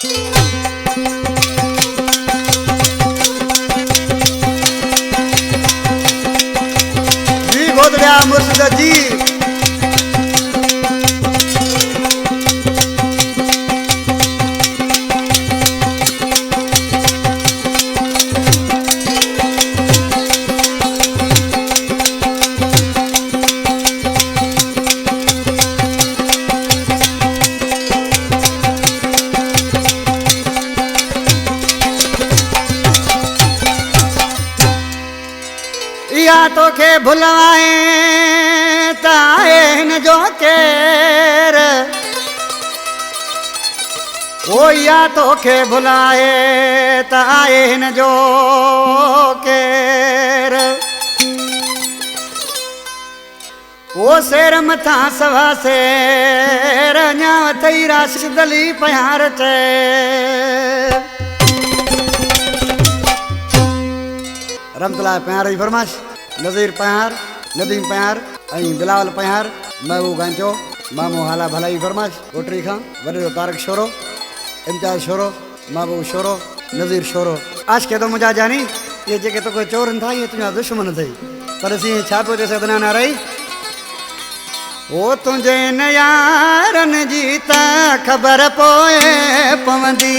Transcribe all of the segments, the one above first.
जी गोदड़िया मुर्शिद जी या तो के भुलवाए ताए न जो केर ओ या तो के भुलाए ताए न जो केर ओ शेर मथा सवा शेर न्याव थई राश दली प्यार चे रमतला प्यार जी फरमाश नज़ीर प्यार नदीम प्यार बिलावल प्यार महबूब गांचो मामू हाला भलाई फरमाश कोटरी खां वॾे तारक शोरो इम्तियाज़ शोरो महबूब शोरो नज़ीर शोरो आज के तो मुझा जानी ये जेके तो कोई चोरन था ये तुझा दुश्मन थई पर सी छा तो जैसे बना ना रही ओ तुझे न यारन जीता खबर पोए पवंदी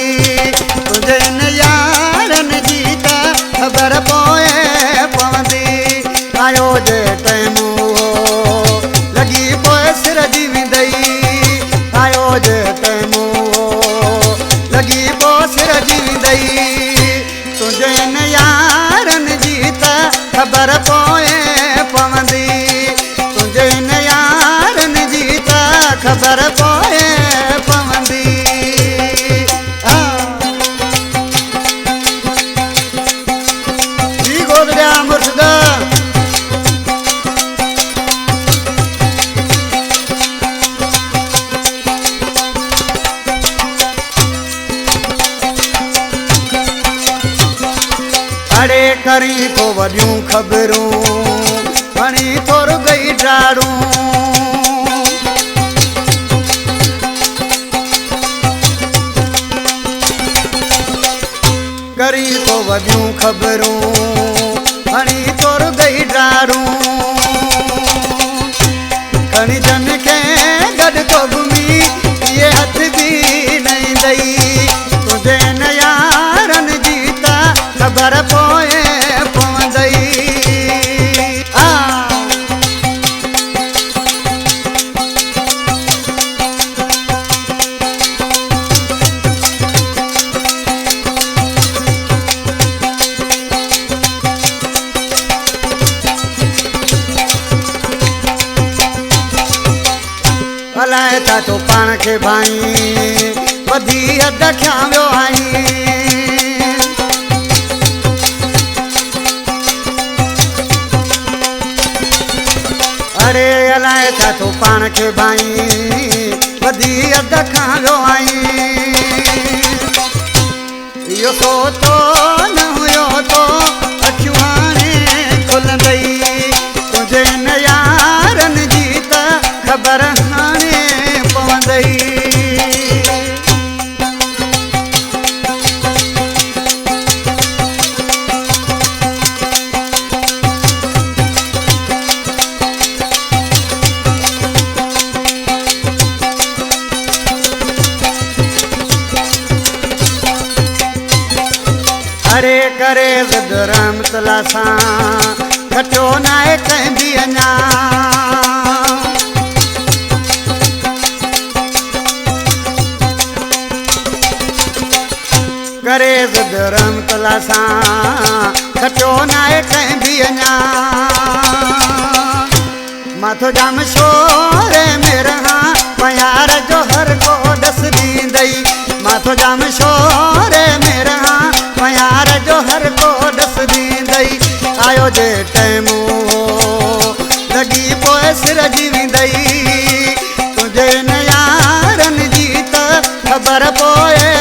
तुझे न यारन जीता खबर पोए पवंदी आयो जे टाइमू लगी पोए सिर जी विंदई आयो जे टाइमू लगी पोए सिर जी विंदई तुझे न यारन जीता खबर पोए पवंदी तुझे न यारन जीता खबर पोए पवंदी मुर्शिदा अड़े करी तो वॾियूं ख़बरूं खणी तुर गई डाड़ूं करी तो वॾियूं ख़बरूं खणी तुर गई डाड़ूं खणी जन के गॾु तो घुमी ये हथ भी नहीं दई तुझे न यारन जीता खबर पोए पवंदई अलाए था तो पाण खे भाई वधी अध खिया वियो आई अरे अलाए था तो पाण खे भाई वधी अध खां वियो आई इहो सोचो न हुयो तो अखियूं हाणे खुलंदई तुंहिंजे न यारन जी त खबर हाणे पवंदई अरे करे ज़िद रहमतुल्लाह सां खटियो नाहे कंहिं बि अञा करे ज़िद रहमतुल्लाह सां खटियो नाहे कंहिं बि अञा माथो जाम शोरे में रहां प्यार जो हर को ॾस ॾींदई माथो जाम शोरे में रहां प्यार जो हर को ॾस ॾींदई आयो जे टाइमू लॻी पोइ सिर जी विंदई तुंहिंजे न यारन जी त खबर पोए